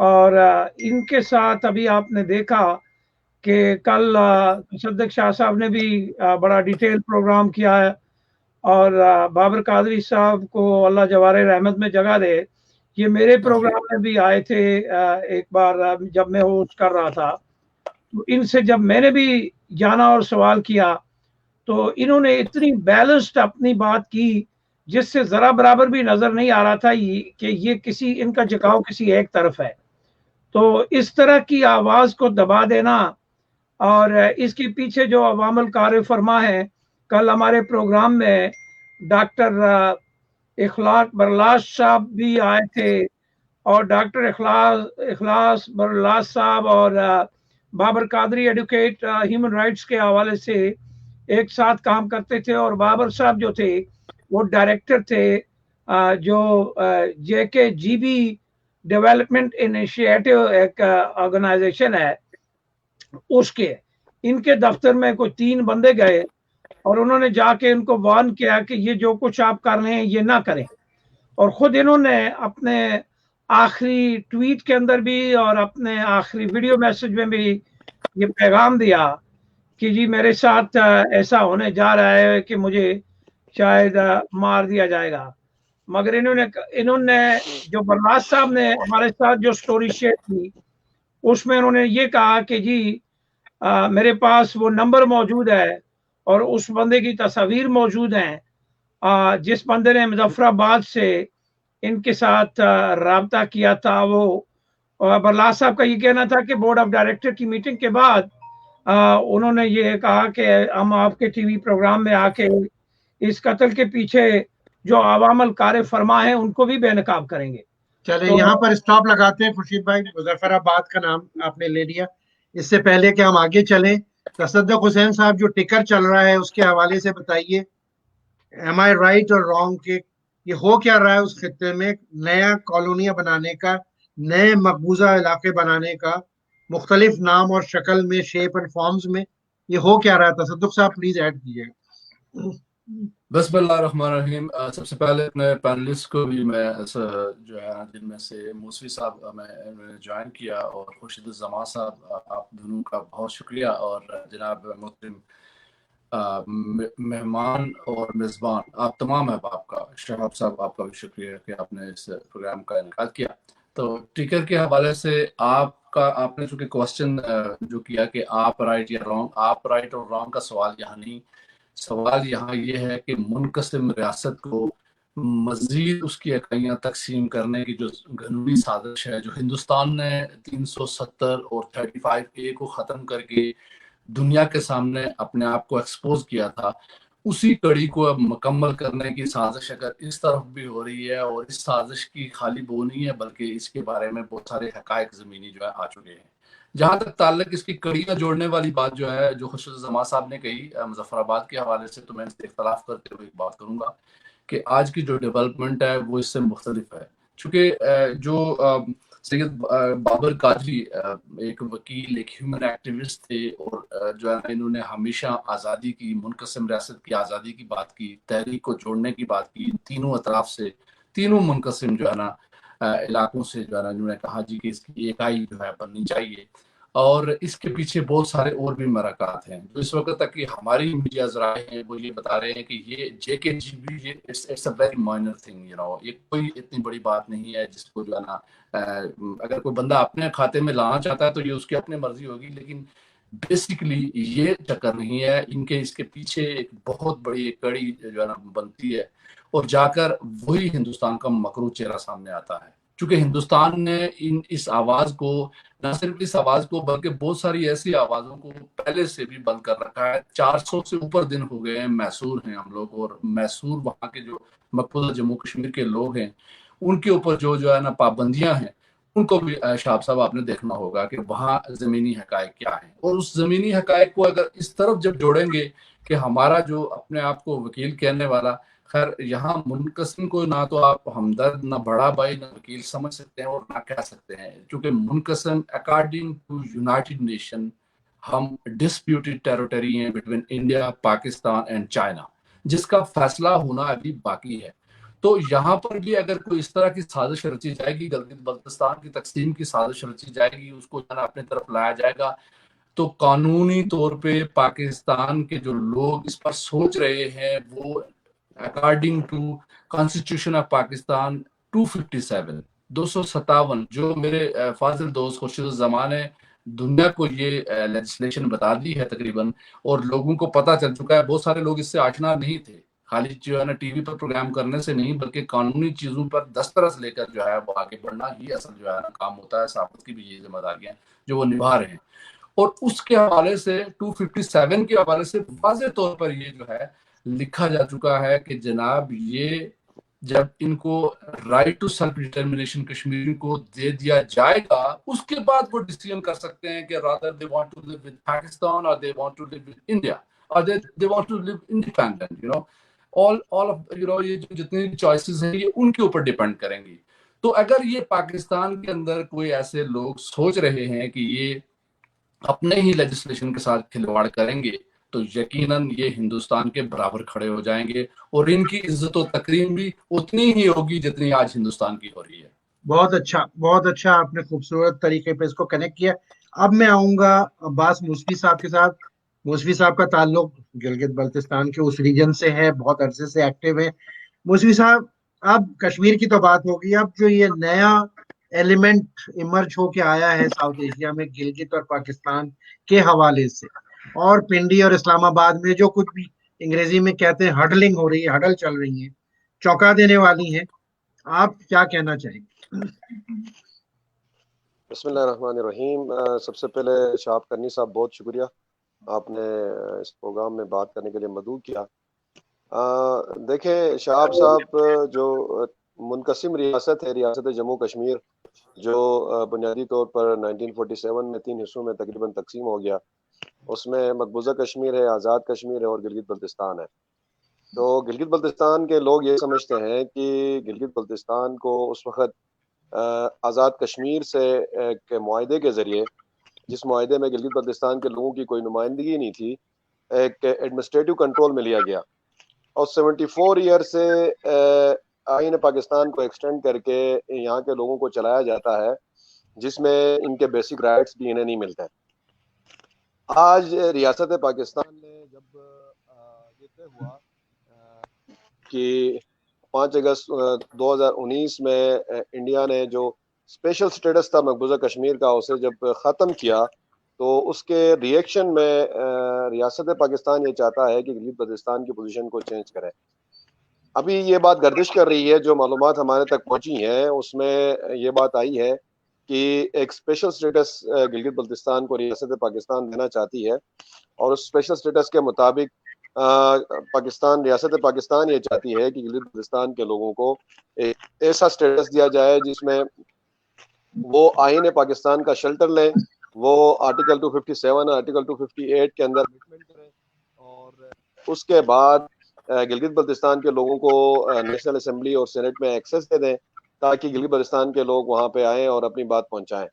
اور ان کے ساتھ ابھی آپ نے دیکھا کہ کل تصدق شاہ صاحب نے بھی بڑا ڈیٹیل پروگرام کیا ہے، اور بابر قادری صاحب کو اللہ جوار رحمت میں جگہ دے، یہ میرے پروگرام میں بھی آئے تھے ایک بار جب میں ہوسٹ کر رہا تھا. تو ان سے جب میں نے بھی جانا اور سوال کیا تو انہوں نے اتنی بیلنسڈ اپنی بات کی جس سے ذرا برابر بھی نظر نہیں آ رہا تھا کہ یہ کسی ان کا جھکاؤ کسی ایک طرف ہے. تو اس طرح کی آواز کو دبا دینا، اور اس کے پیچھے جو عوام الکار فرما ہے، کل ہمارے پروگرام میں ڈاکٹر اخلاق برلاس صاحب بھی آئے تھے، اور ڈاکٹر اخلاص برلاس صاحب اور Babar Qadri advocate human rights کے حوالے سے ایک ساتھ کام کرتے تھے، اور بابر صاحب جو تھے وہ ڈائریکٹر تھے جو جے K G be development initiative ایک آرگنائزیشن ہے اس کے. ان کے دفتر میں کوئی 3 بندے گئے اور انہوں نے جا کے ان کو وارن کیا کہ یہ جو کچھ آپ کر رہے ہیں یہ نہ کریں، اور خود انہوں نے اپنے آخری ٹویٹ کے اندر بھی اور اپنے آخری ویڈیو میسج میں بھی یہ پیغام دیا کہ جی میرے ساتھ ایسا ہونے جا رہا ہے کہ مجھے شاید مار دیا جائے گا. مگر انہوں نے جو برلاس صاحب نے ہمارے ساتھ جو سٹوری شیئر کی اس میں انہوں نے یہ کہا کہ جی میرے پاس وہ نمبر موجود ہے اور اس بندے کی تصاویر موجود ہیں جس بندے نے مظفر آباد سے ان کے ساتھ رابطہ کیا تھا. وہ برلاس صاحب کا یہ کہنا تھا کہ بورڈ آف ڈائریکٹر کی میٹنگ کے بعد انہوں نے یہ کہا کہ ہم آپ کے ٹی وی پروگرام میں آ کے اس قتل کے پیچھے جو عوام الکار فرما ہیں ان کو بھی بے نقاب کریں گے. چلے یہاں پر اسٹاپ لگاتے ہیں. خورشید بھائی، مظفر آباد کا نام آپ نے لے لیا، اس سے پہلے کہ ہم آگے چلیں، تصدق حسین صاحب جو ٹکر چل رہا ہے اس کے حوالے سے بتائیے، ایم آئی رائٹ اور رانگ کہ یہ ہو کیا رہا ہے اس خطے میں؟ نیا کالونیاں بنانے کا، نئے مقبوضہ علاقے بنانے کا، مختلف نام اور شکل میں، شیپ اینڈ فارمز میں، یہ ہو کیا رہا ہے؟ تصدق صاحب پلیز ایڈ کیجیے. بسم اللہ الرحمن الرحیم. سب سے پہلے اپنے پینلسٹ کو بھی میں جو ہے جن میں سے موسوی صاحب میں جوائن کیا، اور خورشید الزمان صاحب، آپ دونوں کا بہت شکریہ، اور جناب محترم مہمان اور میزبان آپ تمام احباب کا، شہاب صاحب آپ کا بھی شکریہ کہ آپ نے اس پروگرام کا انعقاد کیا. تو ٹکر کے حوالے سے آپ نے چونکہ کوسچن جو کیا کہ آپ رائٹ یا رانگ، آپ رائٹ اور رانگ کا سوال یہاں نہیں. سوال یہاں یہ ہے کہ منقسم ریاست کو مزید اس کی اکائیاں تقسیم کرنے کی جو گھنوی سازش ہے، جو ہندوستان نے 370 اور 35A کو ختم کر کے دنیا کے سامنے اپنے آپ کو ایکسپوز کیا تھا، اسی کڑی کو اب مکمل کرنے کی سازش اگر اس طرف بھی ہو رہی ہے، اور اس سازش کی خالی بو نہیں ہے بلکہ اس کے بارے میں بہت سارے حقائق زمینی جو ہے آ چکے ہیں. جہاں تک تعلق اس کی کڑیاں جوڑنے والی بات جو ہے جو خورشید الزمان صاحب نے کہی مظفر آباد کے حوالے سے، تو میں اس سے اختلاف کرتے ہوئے ایک بات کروں گا کہ آج کی جو ڈیولپمنٹ ہے وہ اس سے مختلف ہے. چونکہ جو سید بابر قادری ایک وکیل، ایک ہیومن ایکٹیوسٹ تھے، اور جو ہے انہوں نے ہمیشہ آزادی کی، منقسم ریاست کی آزادی کی بات کی، تحریک کو جوڑنے کی بات کی، تینوں اطراف سے، تینوں منقسم جو ہے نا علاقوں سے جو ہے نا انہوں نے کہا جی کہ اس کی ایکائی جو ہے بننی چاہیے. اور اس کے پیچھے بہت سارے اور بھی مرکات ہیں جو اس وقت تک کہ ہماری میڈیا ذرائع ہیں وہ یہ بتا رہے ہیں کہ یہ J K G B it's a very minor thing, یہ کوئی اتنی بڑی بات نہیں ہے جس کو جو ہے نا اگر کوئی بندہ اپنے کھاتے میں لانا چاہتا ہے تو یہ اس کی اپنی مرضی ہوگی، لیکن بیسیکلی یہ چکر نہیں ہے. اس کے پیچھے ایک بہت بڑی ایک کڑی جو ہے نا بنتی ہے، اور جا کر وہی ہندوستان کا مکروہ چہرہ سامنے آتا ہے. چونکہ ہندوستان نے اس آواز کو، نہ صرف اس آواز کو بلکہ بہت ساری ایسی آوازوں کو پہلے سے بھی بند کر رکھا ہے. 400 سے اوپر دن ہو گئے ہیں میسور ہیں ہم لوگ، اور میسور وہاں کے جو مقبوضہ جموں کشمیر کے لوگ ہیں ان کے اوپر جو ہے نا پابندیاں ہیں ان کو بھی شہاب صاحب آپ نے دیکھنا ہوگا کہ وہاں زمینی حقائق کیا ہیں. اور اس زمینی حقائق کو اگر اس طرف جب جوڑیں گے کہ ہمارا جو اپنے آپ کو وکیل کہنے والا، خیر یہاں منقسم کو نہ تو آپ ہمدرد، نہ بڑا بھائی، نہ وکیل سمجھ سکتے ہیں اور نہ کہہ سکتے ہیں، کیونکہ منقسم اکارڈنگ ٹو یونائٹڈ نیشن ہم ڈسپیوٹڈ ٹیریٹری ہیں between India, Pakistan and China, جس کا فیصلہ ہونا ابھی باقی ہے. تو یہاں پر بھی اگر کوئی اس طرح کی سازش رچی جائے گی، گلگت بلتستان کی تقسیم کی سازش رچی جائے گی، اس کو اپنے طرف لایا جائے گا، تو قانونی طور پہ پاکستان کے جو لوگ اس پر سوچ رہے ہیں وہ according to constitution of Pakistan 257 جو میرے فاضل دوست خورشید الزمان نے دنیا کو یہ لیجسلیشن بتا دی ہے تقریباً، اور لوگوں کو پتہ چل چکا ہے. بہت سارے لوگ اس سے آشنا نہیں تھے، خالی جو ہے نا ٹی وی پر پروگرام کرنے سے نہیں بلکہ قانونی چیزوں پر دسترس لے کر جو ہے وہ آگے بڑھنا ہی اصل جو ہے نا کام ہوتا ہے. صحافت کی بھی یہ ذمہ داریاں جو وہ نبھا رہے ہیں. اور اس کے حوالے سے 257 کے حوالے سے واضح طور پر یہ جو ہے لکھا جا چکا ہے کہ جناب یہ جب ان کو right to self determination Kashmir کو دے دیا جائے گا اس کے بعد وہ ڈیسیژن کر سکتے ہیں کہ rather they want to live with Pakistan or they want to live with India or they want to live independent, all of یہ جتنی چوائسز ہیں یہ ان کے اوپر ڈیپینڈ کریں گی. تو اگر یہ پاکستان کے اندر کوئی ایسے لوگ سوچ رہے ہیں کہ یہ اپنے ہی لیجسلیشن کے ساتھ کھلواڑ کریں گے تو یقیناً یہ ہندوستان کے برابر کھڑے ہو جائیں گے اور ان کی عزت و تکریم بھی اتنی ہی ہوگی جتنی آج ہندوستان کی ہو رہی ہے. بہت اچھا آپ نے خوبصورت طریقے پہ اس کو کنیکٹ کیا. اب میں آؤں گا عباس موسوی صاحب کے ساتھ. موسوی صاحب کا تعلق گلگت بلتستان کے اس ریجن سے ہے، بہت عرصے سے ایکٹیو ہے. موسوی صاحب، اب کشمیر کی تو بات ہوگی، اب جو یہ نیا ایلیمنٹ ایمرج ہو کے آیا ہے ساؤتھ ایشیا میں گلگت اور پاکستان کے حوالے سے، اور پنڈی اور اسلام آباد میں جو کچھ بھی انگریزی میں کہتے ہیں ہڈلنگ ہو رہی ہے، ہڈل چل رہی ہیں، چونکا دینے والی ہیں. آپ کیا کہنا چاہیں گے؟ بسم اللہ الرحمن الرحیم. سب سے پہلے شہاب کرنی صاحب بہت شکریہ، آپ نے اس پروگرام میں بات کرنے کے لیے مدعو کیا. دیکھیں شہاب صاحب، جو منقسم ریاست ہے ریاست جموں کشمیر، جو بنیادی طور پر 1947 میں 3 حصوں میں تقریباً تقسیم ہو گیا، اس میں مقبوضہ کشمیر ہے، آزاد کشمیر ہے اور گلگت بلتستان ہے. تو گلگت بلتستان کے لوگ یہ سمجھتے ہیں کہ گلگت بلتستان کو اس وقت آزاد کشمیر سے کے معاہدے کے ذریعے، جس معاہدے میں گلگت بلتستان کے لوگوں کی کوئی نمائندگی نہیں تھی، ایک ایڈمنسٹریٹو کنٹرول میں لیا گیا اور 74 ایئر سے آئین پاکستان کو ایکسٹینڈ کر کے یہاں کے لوگوں کو چلایا جاتا ہے، جس میں ان کے بیسک رائٹس بھی انہیں نہیں ملتے. آج ریاست پاکستان نے جب یہ طے ہوا کہ 5 اگست 2019 میں انڈیا نے جو اسپیشل سٹیٹس تھا مقبوضہ کشمیر کا، اسے جب ختم کیا تو اس کے ری ایکشن میں ریاست پاکستان یہ چاہتا ہے کہ گلگت بلتستان کی پوزیشن کو چینج کرے. ابھی یہ بات گردش کر رہی ہے، جو معلومات ہمارے تک پہنچی ہیں اس میں یہ بات آئی ہے کہ ایک اسپیشل سٹیٹس گلگت بلتستان کو ریاست پاکستان دینا چاہتی ہے، اور اس اسپیشل سٹیٹس کے مطابق ریاست پاکستان یہ چاہتی ہے کہ گلگت بلتستان کے لوگوں کو ایک ایسا سٹیٹس دیا جائے جس میں وہ آئین پاکستان کا شیلٹر لیں، وہ آرٹیکل 257 آرٹیکل 258 کے اندر کمٹمنٹ کریں، اور اس کے بعد گلگت بلتستان کے لوگوں کو نیشنل اسمبلی اور سینٹ میں ایکسیس دے دیں تاکہ گلگت بلتستان کے لوگ وہاں پہ آئیں اور اپنی بات پہنچائیں.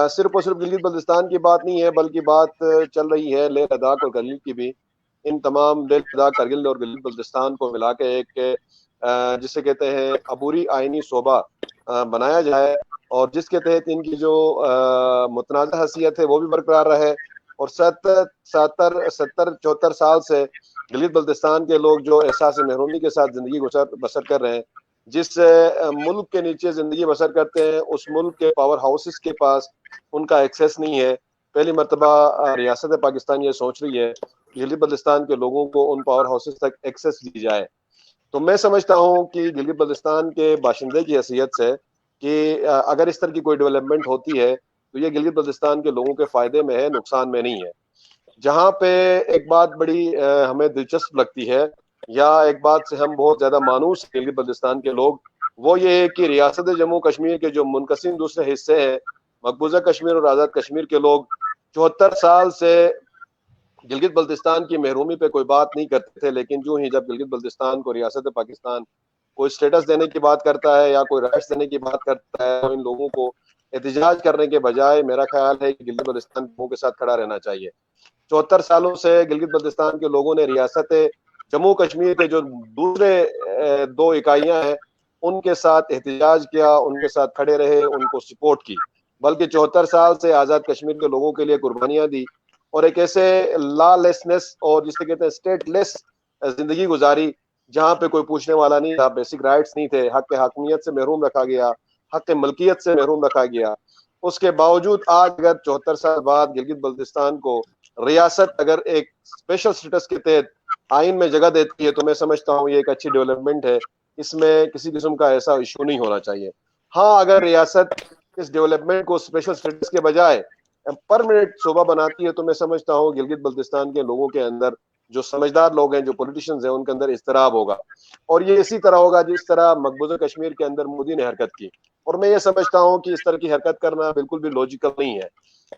صرف اور صرف گلگت بلتستان کی بات نہیں ہے بلکہ بات چل رہی ہے لیہ لداخ اور کرگل کی بھی. ان تمام لیہ لداخ، کرگل اور گلگت بلتستان کو ملا کے ایک جسے کہتے ہیں عبوری آئینی صوبہ بنایا جائے، اور جس کے تحت ان کی جو متنازع حیثیت ہے وہ بھی برقرار رہے. اور 74 سال سے گلگت بلتستان کے لوگ جو احساس محرومی کے ساتھ زندگی بسر کر رہے ہیں، جس ملک کے نیچے زندگی بسر کرتے ہیں اس ملک کے پاور ہاؤسز کے پاس ان کا ایکسیس نہیں ہے. پہلی مرتبہ ریاست پاکستان یہ سوچ رہی ہے کہ گلگت بلتستان کے لوگوں کو ان پاور ہاؤسز تک ایکسیس دی جائے. تو میں سمجھتا ہوں کہ گلگت بلتستان کے باشندے کی حیثیت سے کہ اگر اس طرح کی کوئی ڈیولپمنٹ ہوتی ہے تو یہ گلگت بلتستان کے لوگوں کے فائدے میں ہے، نقصان میں نہیں ہے. جہاں پہ ایک بات بڑی ہمیں دلچسپ لگتی ہے، یا ایک بات سے ہم بہت زیادہ مانوس گلگت بلتستان کے لوگ، وہ یہ ہے کہ ریاست جموں کشمیر کے جو منقسم دوسرے حصے ہیں، مقبوضہ کشمیر اور آزاد کشمیر کے لوگ 74 سال سے گلگت بلتستان کی محرومی پہ کوئی بات نہیں کرتے تھے، لیکن جو ہی جب گلگت بلتستان کو ریاست پاکستان کوئی سٹیٹس دینے کی بات کرتا ہے یا کوئی رائٹس دینے کی بات کرتا ہے، تو ان لوگوں کو احتجاج کرنے کے بجائے میرا خیال ہے کہ گلگت بلتستان کے لوگوں کے ساتھ کھڑا رہنا چاہیے. 74 سالوں سے گلگت بلتستان کے لوگوں نے ریاست جموں کشمیر کے جو دوسرے 2 اکائیاں ہیں ان کے ساتھ احتجاج کیا، ان کے ساتھ کھڑے رہے، ان کو سپورٹ کی، بلکہ 74 سال سے آزاد کشمیر کے لوگوں کے لیے قربانیاں دی اور ایک ایسے لا لیسنس اور جسے کہتے ہیں اسٹیٹ لیس زندگی گزاری جہاں پہ کوئی پوچھنے والا نہیں تھا، بیسک رائٹس نہیں تھے، حق حاکمیت سے محروم رکھا گیا، حق ملکیت سے محروم رکھا گیا۔ اس کے باوجود آج اگر 74 سال بعد گلگت بلتستان کو ریاست اگر ایک اسپیشل اسٹیٹس کے تحت آئین میں جگہ دیتی ہے تو میں سمجھتا ہوں یہ ایک اچھی ڈیولپمنٹ ہے، اس میں کسی قسم کا ایسا ایشو نہیں ہونا چاہیے۔ ہاں اگر ریاست اس ڈیولپمنٹ کو اسپیشل اسٹیٹس کے بجائے پرماننٹ صوبہ بناتی ہے تو میں سمجھتا ہوں گلگت بلتستان کے لوگوں کے اندر، جو سمجھدار لوگ ہیں، جو پولیٹیشنز ہیں، ان کے اندر اضطراب ہوگا، اور یہ اسی طرح ہوگا جس طرح مقبوضہ کشمیر کے اندر مودی نے حرکت کی، اور میں یہ سمجھتا ہوں کہ اس طرح کی حرکت کرنا بالکل بھی لاجیکل نہیں ہے۔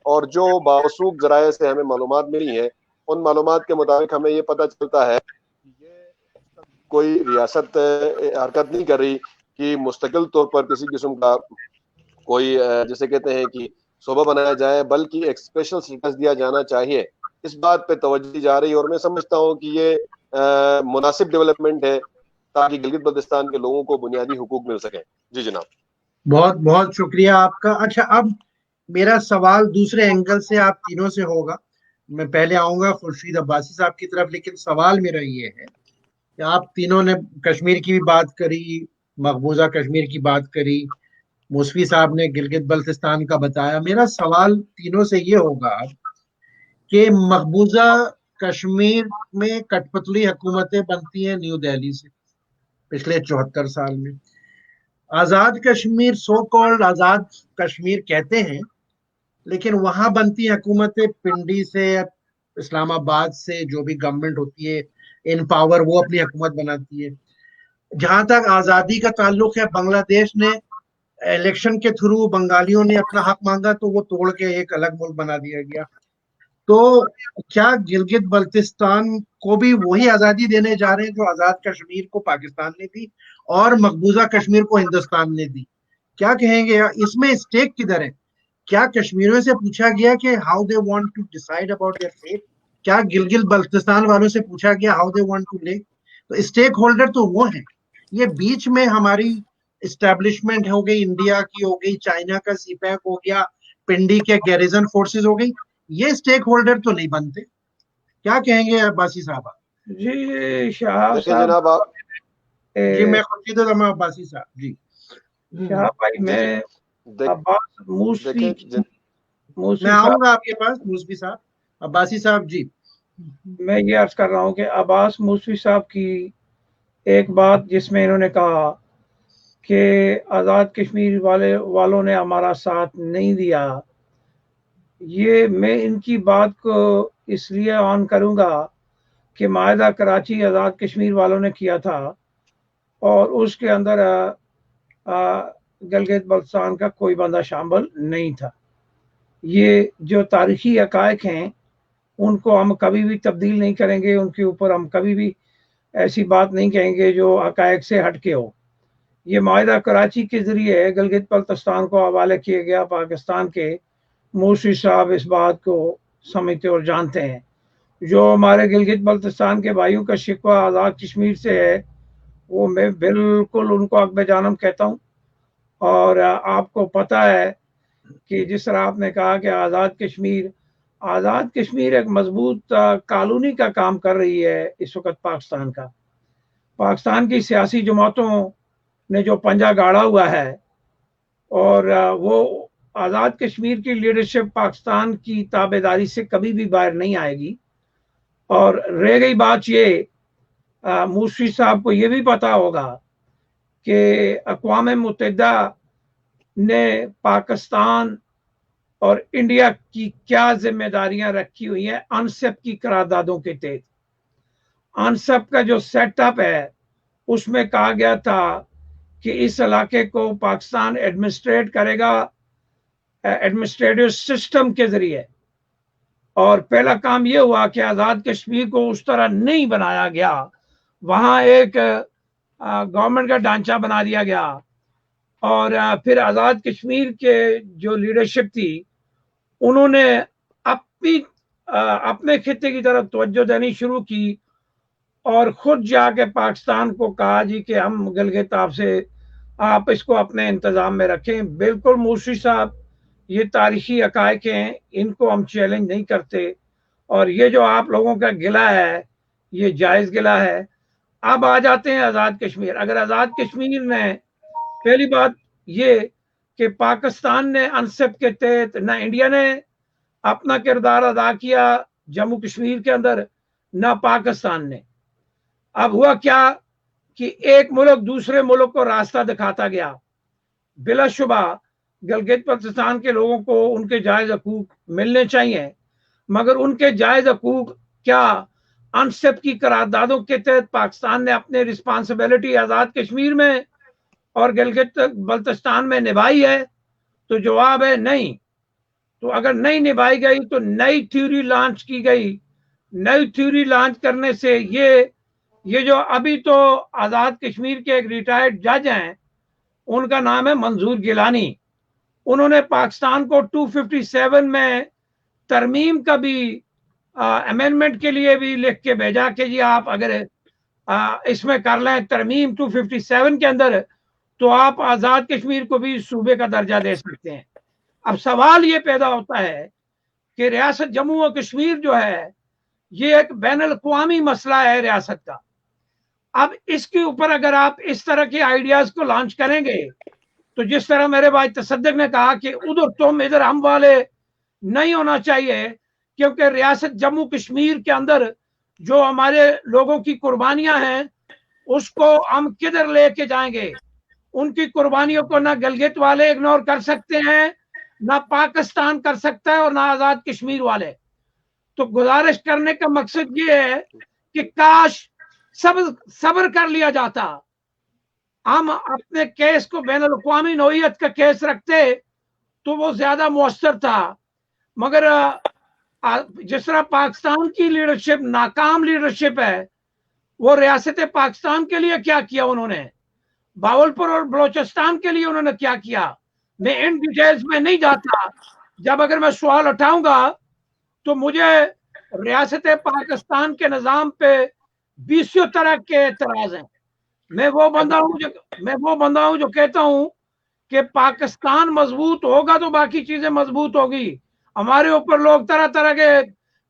اور جو باوثوق ذرائع سے ہمیں معلومات ملی ہیں ان معلومات کے مطابق ہمیں یہ پتہ چلتا ہے کہ یہ کوئی ریاست حرکت نہیں کر رہی کہ مستقل طور پر کسی قسم کا کوئی جسے کہتے ہیں کہ صوبہ بنایا جائے، بلکہ ایک اسپیشل اسٹیٹس دیا جانا چاہیے، اس بات پہ توجہ دی جا رہی ہے، اور میں سمجھتا ہوں کہ یہ مناسب ڈیولپمنٹ ہے تاکہ گلگت بلتستان کے لوگوں کو بنیادی حقوق مل سکیں۔ جی جناب، بہت بہت شکریہ آپ کا۔ اچھا، اب میرا سوال دوسرے اینگل سے آپ تینوں سے ہوگا۔ میں پہلے آؤں گا خورشید عباسی صاحب کی طرف، لیکن سوال میرا یہ ہے کہ آپ تینوں نے کشمیر کی بھی بات کری، مقبوضہ کشمیر کی بات کری، موسوی صاحب نے گلگت بلتستان کا بتایا۔ میرا سوال تینوں سے یہ ہوگا کہ مقبوضہ کشمیر میں کٹ پتلی حکومتیں بنتی ہیں نیو دہلی سے پچھلے 74 سال میں۔ آزاد کشمیر، سو کالڈ آزاد کشمیر کہتے ہیں، لیکن وہاں بنتی حکومتیں پنڈی سے، اسلام آباد سے، جو بھی گورنمنٹ ہوتی ہے ان پاور، وہ اپنی حکومت بناتی ہے۔ جہاں تک آزادی کا تعلق ہے، بنگلہ دیش نے الیکشن کے تھرو بنگالیوں نے اپنا حق مانگا تو وہ توڑ کے ایک الگ ملک بنا دیا گیا۔ تو کیا گلگت بلتستان کو بھی وہی آزادی دینے جا رہے ہیں جو آزاد کشمیر کو پاکستان نے دی اور مقبوضہ کشمیر کو ہندوستان نے دی؟ کیا کہیں گے اس میں اسٹیک کدھر ہے؟ کیا کشمیریوں سے پوچھا گیا کہ how they want to decide about their fate? کیا گلگت بلتستان والوں سے پوچھا گیا ہاؤ دے وانٹ ٹو لے؟ تو اسٹیک ہولڈر تو وہ ہیں۔ یہ بیچ میں ہماری اسٹیبلشمنٹ ہو گئی، انڈیا کی ہو گئی، چائنا کا سی پیک ہو گیا، پنڈی کے گیریزن فورسز ہو گئی، یہ اسٹیک ہولڈر تو نہیں بنتے۔ کیا کہیں گے عباسی صاحب؟ جی شہاب دیکھیں صاحب، جناب آپ، جی میں خورشید الرحمن عباسی صاحب۔ جی شہاب بھائی، میں عباس موسوی میں آؤں گا آپ کے پاس موسوی صاحب۔ عباسی صاحب جی، میں یہ عرض کر رہا ہوں کہ عباس موسوی صاحب کی ایک بات جس میں انہوں نے کہا کہ آزاد کشمیر والوں نے ہمارا ساتھ نہیں دیا، یہ میں ان کی بات کو اس لیے آن کروں گا کہ معاہدہ کراچی آزاد کشمیر والوں نے کیا تھا اور اس کے اندر گلگت بلتستان کا کوئی بندہ شامل نہیں تھا۔ یہ جو تاریخی حقائق ہیں ان کو ہم کبھی بھی تبدیل نہیں کریں گے، ان کے اوپر ہم کبھی بھی ایسی بات نہیں کہیں گے جو حقائق سے ہٹ کے ہو۔ یہ معاہدہ کراچی کے ذریعے گلگت بلتستان کو حوالے کیا گیا پاکستان کے۔ موسوی صاحب اس بات کو سمجھتے اور جانتے ہیں۔ جو ہمارے گلگت بلتستان کے بھائیوں کا شکوہ آزاد کشمیر سے ہے وہ میں بالکل ان کو حق جانم کہتا ہوں، اور آپ کو پتہ ہے کہ جس طرح آپ نے کہا کہ آزاد کشمیر ایک مضبوط کالونی کا کام کر رہی ہے اس وقت پاکستان کی سیاسی جماعتوں نے جو پنجہ گاڑا ہوا ہے، اور وہ آزاد کشمیر کی لیڈرشپ پاکستان کی تابعداری سے کبھی بھی باہر نہیں آئے گی۔ اور رہ گئی بات یہ، موسوی صاحب کو یہ بھی پتا ہوگا کہ اقوام متحدہ نے پاکستان اور انڈیا کی کیا ذمہ داریاں رکھی ہوئی ہیں انسپ کی قراردادوں کے تحت۔ انسپ کا جو سیٹ اپ ہے اس میں کہا گیا تھا کہ اس علاقے کو پاکستان ایڈمنسٹریٹ کرے گا ایڈمنسٹریٹو سسٹم کے ذریعے، اور پہلا کام یہ ہوا کہ آزاد کشمیر کو اس طرح نہیں بنایا گیا، وہاں ایک گورنمنٹ کا ڈھانچہ بنا دیا گیا، اور پھر آزاد کشمیر کے جو لیڈرشپ تھی انہوں نے اپنے خطے کی طرف توجہ دینی شروع کی، اور خود جا کے پاکستان کو کہا جی کہ ہم گلگت آپ سے آپ اس کو اپنے انتظام میں رکھیں. بالکل موسوی صاحب یہ تاریخی حقائق ہیں, ان کو ہم چیلنج نہیں کرتے, اور یہ جو آپ لوگوں کا گلہ ہے یہ جائز گلہ ہے. اب آ جاتے ہیں آزاد کشمیر. اگر آزاد کشمیر نے پہلی بات یہ کہ پاکستان نے انسپ کے تحت نہ انڈیا نے اپنا کردار ادا کیا جموں کشمیر کے اندر, نہ پاکستان نے. اب ہوا کیا کہ ایک ملک دوسرے ملک کو راستہ دکھاتا گیا. بلا شبہ گلگت بلتستان کے لوگوں کو ان کے جائز حقوق ملنے چاہیے, مگر ان کے جائز حقوق کیا انسپ کی قراردادوں کے تحت پاکستان نے اپنے رسپانسبلٹی آزاد کشمیر میں اور گلگت بلتستان میں نبھائی ہے؟ تو جواب ہے نہیں. تو اگر نہیں نبھائی گئی تو نئی تھیوری لانچ کی گئی. نئی تھیوری لانچ کرنے سے یہ جو ابھی تو آزاد کشمیر کے ایک ریٹائرڈ جج ہیں, ان کا نام ہے منظور گیلانی, انہوں نے پاکستان کو 257 میں ترمیم کا بھی امینڈمنٹ کے لیے بھی لکھ کے بھیجا کہ جی آپ اگر اس میں کر لیں ترمیم 257 کے اندر تو آپ آزاد کشمیر کو بھی صوبے کا درجہ دے سکتے ہیں. اب سوال یہ پیدا ہوتا ہے کہ ریاست جموں و کشمیر جو ہے یہ ایک بین الاقوامی مسئلہ ہے ریاست کا. اب اس کے اوپر اگر آپ اس طرح کے آئیڈیاز کو لانچ کریں گے تو جس طرح میرے بھائی تصدق نے کہا کہ ادھر تم ادھر ہم والے نہیں ہونا چاہیے, کیونکہ ریاست جموں کشمیر کے اندر جو ہمارے لوگوں کی قربانیاں ہیں اس کو ہم کدھر لے کے جائیں گے؟ ان کی قربانیوں کو نہ گلگت والے اگنور کر سکتے ہیں, نہ پاکستان کر سکتا ہے, اور نہ آزاد کشمیر والے. تو گزارش کرنے کا مقصد یہ ہے کہ کاش صبر کر لیا جاتا, ہم اپنے کیس کو بین الاقوامی نوعیت کا کیس رکھتے تو وہ زیادہ مؤثر تھا. مگر جس طرح پاکستان کی لیڈرشپ ناکام لیڈرشپ ہے, وہ ریاست پاکستان کے لیے کیا کیا انہوں نے, باولپور اور بلوچستان کے لیے انہوں نے کیا کیا, میں ان ڈیٹیلز میں نہیں جاتا. جب اگر میں سوال اٹھاؤں گا تو مجھے ریاست پاکستان کے نظام پہ 20 طرح کے اعتراض ہیں. میں وہ بندہ ہوں جو کہتا ہوں کہ پاکستان مضبوط ہوگا تو باقی چیزیں مضبوط ہوگی. ہمارے اوپر لوگ طرح طرح کے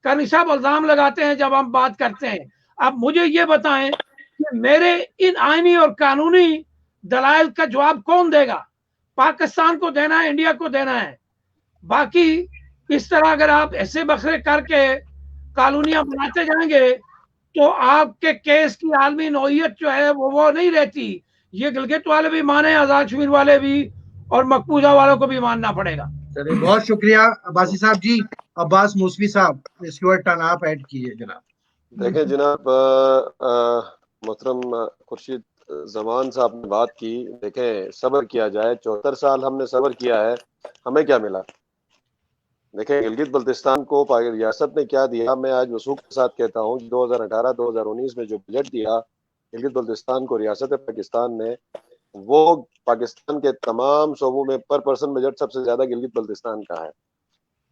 کرنی صاحب الزام لگاتے ہیں جب ہم بات کرتے ہیں. اب مجھے یہ بتائیں کہ میرے ان آئینی اور قانونی دلائل کا جواب کون دے گا؟ پاکستان کو دینا ہے, انڈیا کو دینا ہے. باقی اس طرح اگر آپ ایسے بکھرے کر کے کالونیاں بناتے جائیں گے تو آپ کے کیس کی عالمی نوعیت جو ہے وہ نہیں رہتی. یہ گلگت والے بھی مانے, آزاد کشمیر والے بھی, اور مقبوضہ والوں کو بھی ماننا پڑے گا. چلیے بہت شکریہ عباسی صاحب. جی عباس موسوی صاحب, اس یور ٹرن, آپ ایڈ کیجیے جناب. دیکھیں جناب, محترم خورشید زمان صاحب نے بات کی. دیکھیں صبر کیا جائے, 74 سال ہم نے صبر کیا ہے, ہمیں کیا ملا؟ دیکھیں گلگت بلتستان کو ریاست نے کیا دیا, میں آج وثوق کے ساتھ کہتا ہوں 2018-2019 میں جو بجٹ دیا گلگت بلتستان کو ریاست پاکستان نے, وہ پاکستان کے تمام صوبوں میں پر پرسن بجٹ سب سے زیادہ گلگت بلتستان کا ہے.